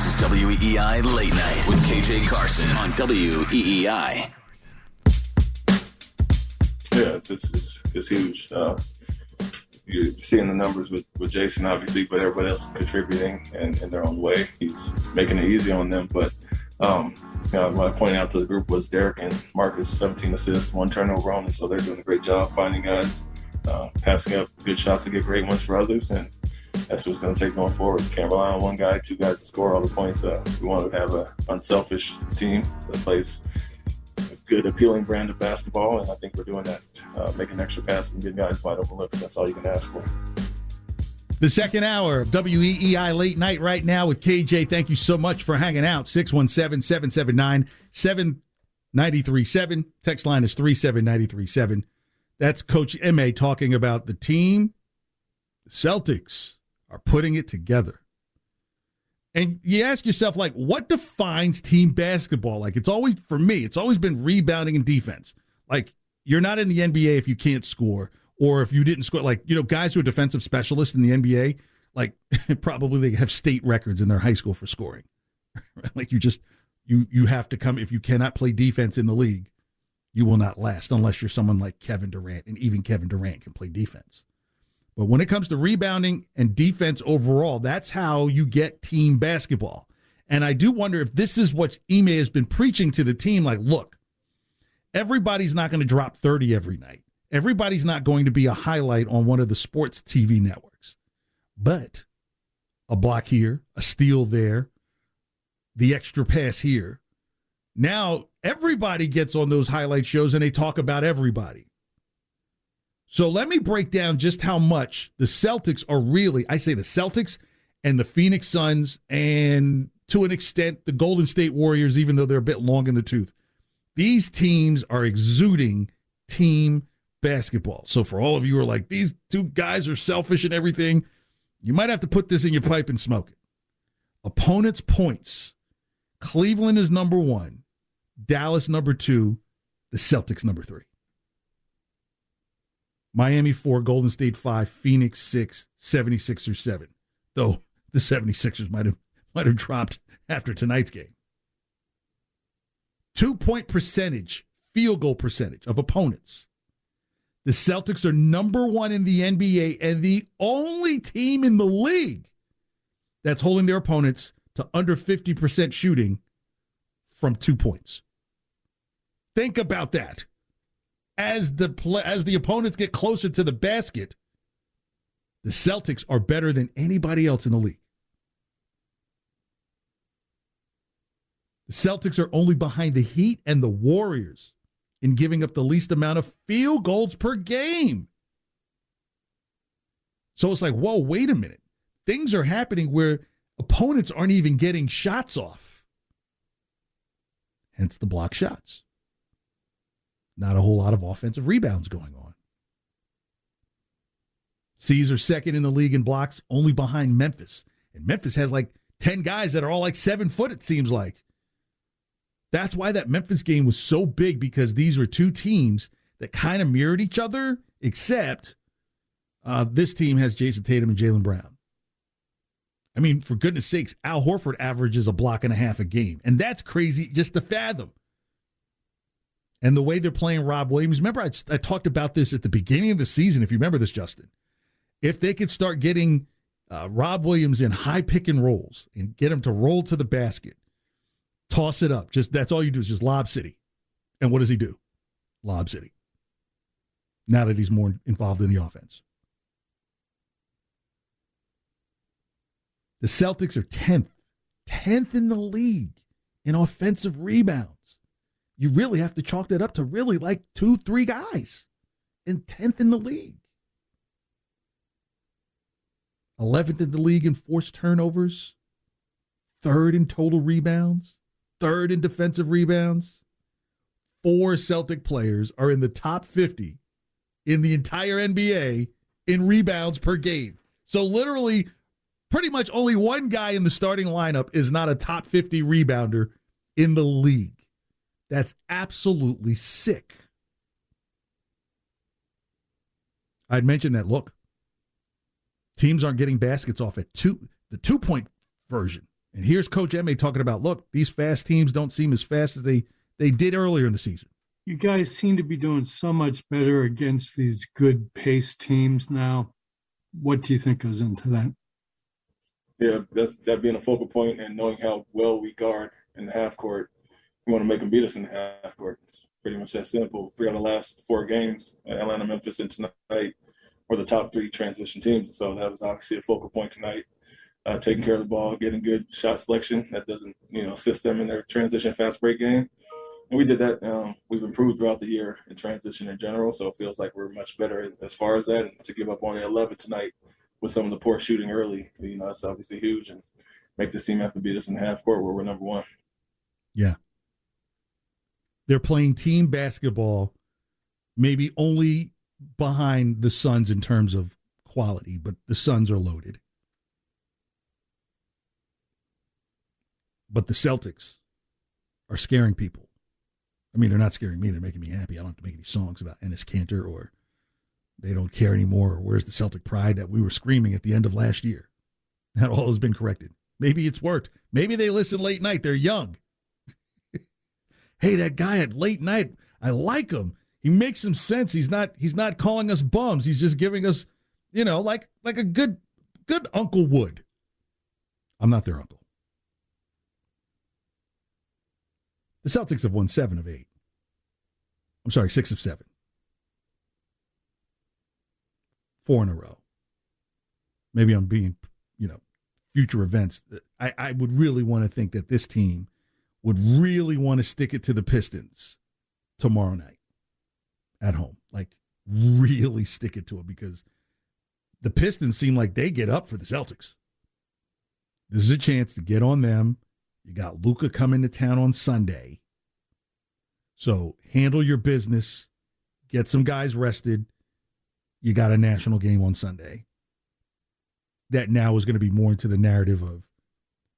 This is WEEI Late Night with KJ Carson on WEEI. Yeah, it's huge. You're seeing the numbers with Jason, obviously, but everybody else is contributing in their own way. He's making it easy on them. But what I pointed out to the group was Derek and Marcus, 17 assists, 1 turnover only. So they're doing a great job finding guys, passing up good shots to get great ones for others. And that's what's going to take going forward. You can't rely on one guy, 2 guys to score all the points. We want to have an unselfish team that plays a good, appealing brand of basketball, and I think we're doing that, making extra passes and getting guys wide open looks. That's all you can ask for. The second hour of WEEI Late Night right now with KJ. Thank you so much for hanging out. 617-779-7937. Text line is 37937. That's Coach M.A. talking about the team. The Celtics are putting it together. And you ask yourself, like, what defines team basketball? Like, it's always, for me, it's always been rebounding and defense. Like, you're not in the NBA if you can't score, or if you didn't score. Like, guys who are defensive specialists in the NBA, like, probably they have state records in their high school for scoring. Like, you have to come, if you cannot play defense in the league, you will not last unless you're someone like Kevin Durant, and even Kevin Durant can play defense. But when it comes to rebounding and defense overall, that's how you get team basketball. And I do wonder if this is what Ime has been preaching to the team. Like, look, everybody's not going to drop 30 every night. Everybody's not going to be a highlight on one of the sports TV networks. But a block here, a steal there, the extra pass here. Now everybody gets on those highlight shows and they talk about everybody. So let me break down just how much the Celtics are really, I say the Celtics and the Phoenix Suns, and to an extent the Golden State Warriors, even though they're a bit long in the tooth. These teams are exuding team basketball. So for all of you who are like, these 2 guys are selfish and everything, you might have to put this in your pipe and smoke it. Opponents' points. Cleveland is number 1. Dallas number 2. The Celtics number 3. Miami 4, Golden State 5, Phoenix 6, 76ers 7. Though the 76ers might have dropped after tonight's game. 2-point percentage, field goal percentage of opponents. The Celtics are number 1 in the NBA and the only team in the league that's holding their opponents to under 50% shooting from 2 points. Think about that. As the opponents get closer to the basket, the Celtics are better than anybody else in the league. The Celtics are only behind the Heat and the Warriors in giving up the least amount of field goals per game. So it's like, whoa, wait a minute. Things are happening where opponents aren't even getting shots off. Hence the block shots. Not a whole lot of offensive rebounds going on. C's are second in the league in blocks, only behind Memphis. And Memphis has like 10 guys that are all like 7 foot, it seems like. That's why that Memphis game was so big, because these were 2 teams that kind of mirrored each other, except this team has Jason Tatum and Jaylen Brown. I mean, for goodness sakes, Al Horford averages a block and a half a game. And that's crazy just to fathom. And the way they're playing Rob Williams. Remember, I talked about this at the beginning of the season, if you remember this, Justin. If they could start getting Rob Williams in high pick and rolls and get him to roll to the basket, toss it up. That's all you do is just lob city. And what does he do? Lob city. Now that he's more involved in the offense. The Celtics are 10th in the league in offensive rebounds. You really have to chalk that up to really like 2-3 guys, and 10th in the league. 11th in the league in forced turnovers, 3rd in total rebounds, 3rd in defensive rebounds. 4 Celtic players are in the top 50 in the entire NBA in rebounds per game. So literally, pretty much only one guy in the starting lineup is not a top 50 rebounder in the league. That's absolutely sick. I'd mentioned that, look, teams aren't getting baskets off at the 2-point version. And here's Coach Emme talking about, look, these fast teams don't seem as fast as they did earlier in the season. You guys seem to be doing so much better against these good pace teams now. What do you think goes into that? Yeah, that being a focal point and knowing how well we guard in the half court. We want to make them beat us in the half court. It's pretty much that simple. 3 out of the last 4 games, Atlanta, Memphis, and tonight were the top 3 transition teams. So that was obviously a focal point tonight. Taking care of the ball, getting good shot selection that doesn't, assist them in their transition fast break game. And we did that. We've improved throughout the year in transition in general, so it feels like we're much better as far as that. And to give up only 11 tonight with some of the poor shooting early, that's obviously huge, and make this team have to beat us in the half court where we're number 1. Yeah. They're playing team basketball, maybe only behind the Suns in terms of quality, but the Suns are loaded. But the Celtics are scaring people. I mean, they're not scaring me. They're making me happy. I don't have to make any songs about Enes Kanter or they don't care anymore or where's the Celtic pride that we were screaming at the end of last year. That all has been corrected. Maybe it's worked. Maybe they listen late night. They're young. Hey, that guy at late night, I like him. He makes some sense. He's not calling us bums. He's just giving us, like a good uncle would. I'm not their uncle. The Celtics have won 7 of 8. I'm sorry, 6 of 7. 4 in a row. Maybe I'm being, future events. I would really want to think that this team would really want to stick it to the Pistons tomorrow night at home. Like, really stick it to them because the Pistons seem like they get up for the Celtics. This is a chance to get on them. You got Luka coming to town on Sunday. So handle your business. Get some guys rested. You got a national game on Sunday. That now is going to be more into the narrative of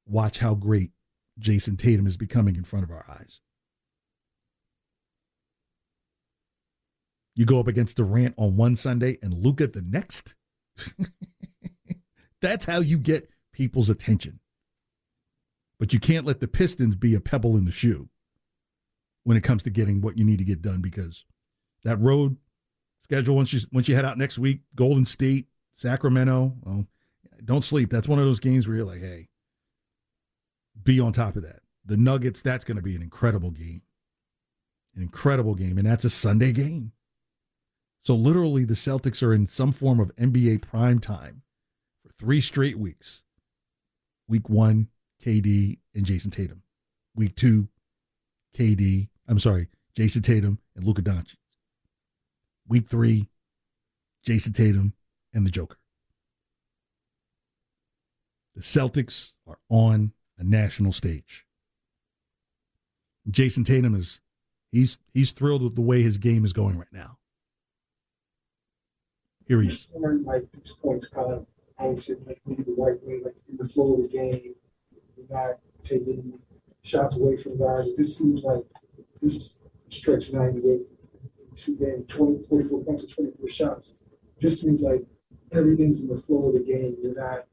watch how great Jason Tatum is becoming in front of our eyes. You go up against Durant on one Sunday and Luka the next. That's how you get people's attention. But you can't let the Pistons be a pebble in the shoe when it comes to getting what you need to get done because that road schedule, once you head out next week, Golden State, Sacramento, well, don't sleep. That's one of those games where you're like, hey, be on top of that. The Nuggets, that's going to be an incredible game. An incredible game, and that's a Sunday game. So literally the Celtics are in some form of NBA prime time for 3 straight weeks. Week 1, KD and Jason Tatum. Week 2, Jason Tatum and Luka Doncic. Week 3, Jason Tatum and the Joker. The Celtics are on a national stage. Jason Tatum he's thrilled with the way his game is going right now. Here he is. Like these points kind of always the right way, like in the flow of the game. You're not taking shots away from guys. It just seems like this stretch 98, 2 games, 44 points and 24 shots. Just seems like everything's in the flow of the game. You're not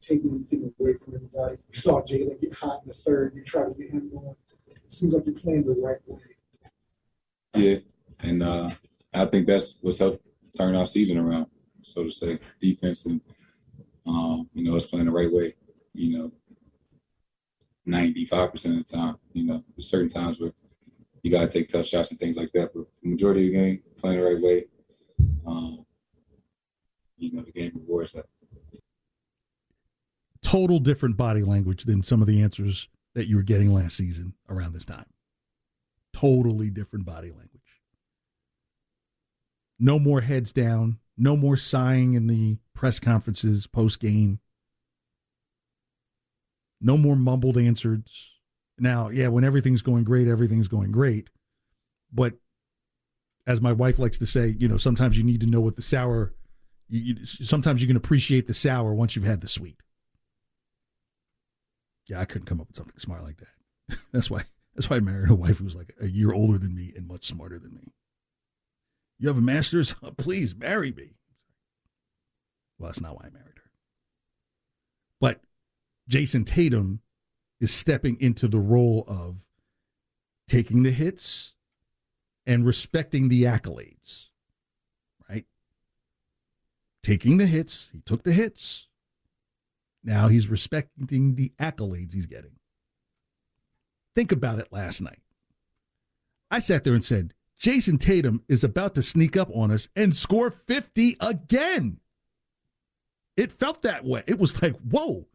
taking anything away from anybody. You saw Jalen get hot in the third. You try to get him going. It seems like you're playing the right way. Yeah, and I think that's what's helped turn our season around, so to say. Defense and, us playing the right way, 95% of the time. There's certain times where you got to take tough shots and things like that, but the majority of the game, playing the right way, the game rewards that. Total different body language than some of the answers that you were getting last season around this time. Totally different body language. No more heads down. No more sighing in the press conferences post-game. No more mumbled answers. Now, yeah, when everything's going great, everything's going great. But as my wife likes to say, sometimes you need to know what the sour, sometimes you can appreciate the sour once you've had the sweet. Yeah, I couldn't come up with something smart like that. That's why I married a wife who was like a year older than me and much smarter than me. You have a master's? Oh, please marry me. Well, that's not why I married her. But Jason Tatum is stepping into the role of taking the hits and respecting the accolades, right? Taking the hits. He took the hits. Now he's respecting the accolades he's getting. Think about it last night. I sat there and said, Jason Tatum is about to sneak up on us and score 50 again. It felt that way. It was like, whoa.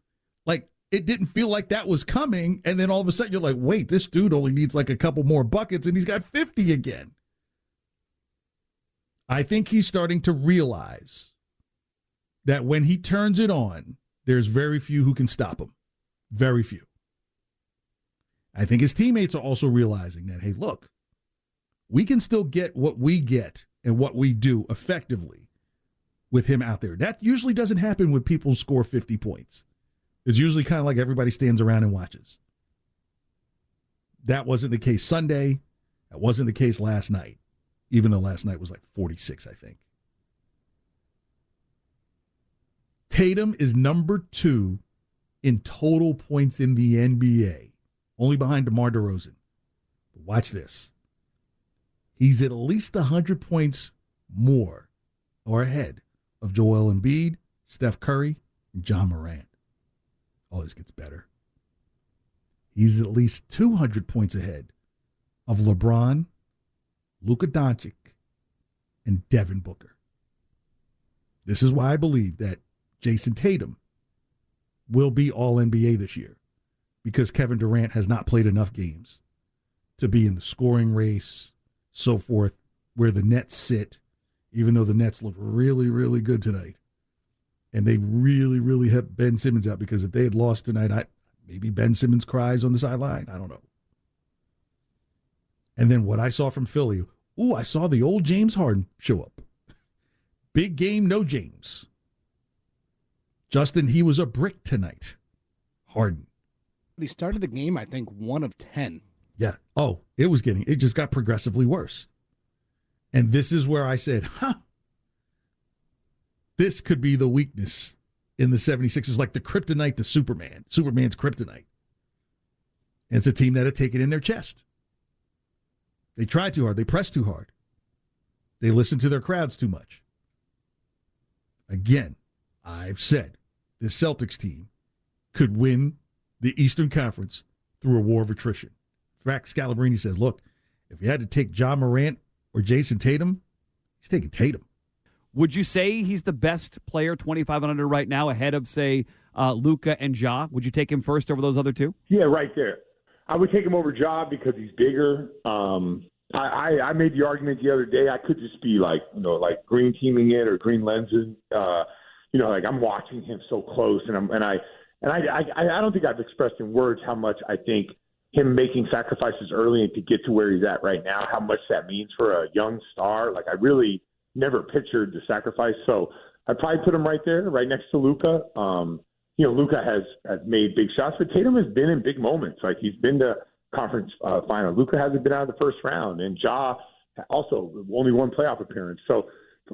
Like, it didn't feel like that was coming. And then all of a sudden you're like, wait, this dude only needs like a couple more buckets and he's got 50 again. I think he's starting to realize that when he turns it on, there's very few who can stop him. Very few. I think his teammates are also realizing that, hey, look, we can still get what we get and what we do effectively with him out there. That usually doesn't happen when people score 50 points. It's usually kind of like everybody stands around and watches. That wasn't the case Sunday. That wasn't the case last night, even though last night was like 46, I think. Tatum is number 2 in total points in the NBA, only behind DeMar DeRozan. But watch this. He's at least 100 points more or ahead of Joel Embiid, Steph Curry, and John Morant. Oh, this gets better. He's at least 200 points ahead of LeBron, Luka Doncic, and Devin Booker. This is why I believe that Jason Tatum will be All-NBA this year, because Kevin Durant has not played enough games to be in the scoring race, so forth, where the Nets sit, even though the Nets look really, really good tonight. And they really, really have Ben Simmons out, because if they had lost tonight, maybe Ben Simmons cries on the sideline. I don't know. And then what I saw from Philly, I saw the old James Harden show up. Big game, no James. Justin, he was a brick tonight. Harden. He started the game, I think, 1 of 10. Yeah. Oh, it just got progressively worse. And this is where I said, this could be the weakness in the 76ers, like the kryptonite to Superman. Superman's kryptonite. And it's a team that had taken in their chest. They tried too hard. They pressed too hard. They listened to their crowds too much. Again, I've said this Celtics team could win the Eastern Conference through a war of attrition. In fact, Scalabrine says, look, if you had to take John Morant or Jason Tatum, he's taking Tatum. Would you say he's the best player 25 and under right now, ahead of, say, Luka and Ja? Would you take him first over those other two? Yeah, right there. I would take him over Ja because he's bigger. I made the argument the other day. I could just be like like green teaming it or green lensing. Like I'm watching him so close, and I don't think I've expressed in words how much I think him making sacrifices early and to get to where he's at right now, how much that means for a young star. Like I really never pictured the sacrifice. So I'd probably put him right there, right next to Luka. Luka has made big shots, but Tatum has been in big moments. Like he's been to conference final. Luka hasn't been out of the first round, and Ja also only one playoff appearance. So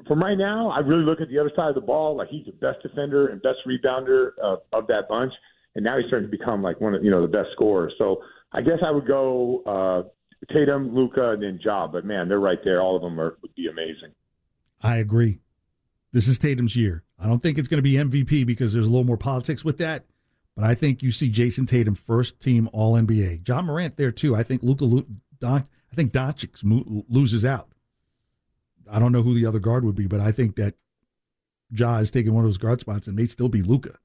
from right now, I really look at the other side of the ball. Like he's the best defender and best rebounder of that bunch, and now he's starting to become like one of the best scorers. So I guess I would go Tatum, Luka, and then Ja. But man, they're right there. All of them would be amazing. I agree. This is Tatum's year. I don't think it's going to be MVP because there's a little more politics with that. But I think you see Jason Tatum first team All-NBA. John Morant there too. I think Doncic loses out. I don't know who the other guard would be, but I think that Ja is taking one of those guard spots and may still be Luka.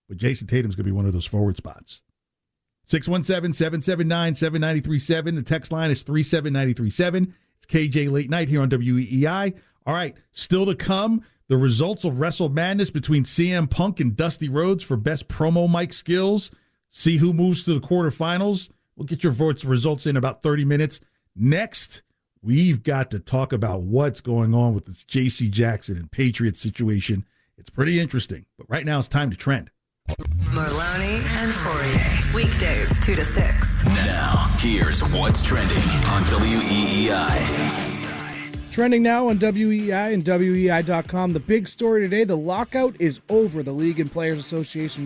But Jason Tatum's going to be one of those forward spots. 617-779-7937. The text line is 37937. It's KJ Late Night here on WEEI. All right, still to come, the results of Wrestle Madness between CM Punk and Dusty Rhodes for best promo mic skills. See who moves to the quarterfinals. We'll get your votes results in about 30 minutes. Next, we've got to talk about what's going on with this J.C. Jackson and Patriots situation. It's pretty interesting, but right now it's time to trend. Merloni and Fourier, weekdays 2 to 6. Now, here's what's trending on WEEI. Trending now on WEEI and WEEI.com. The big story today, the lockout is over. The League and Players Association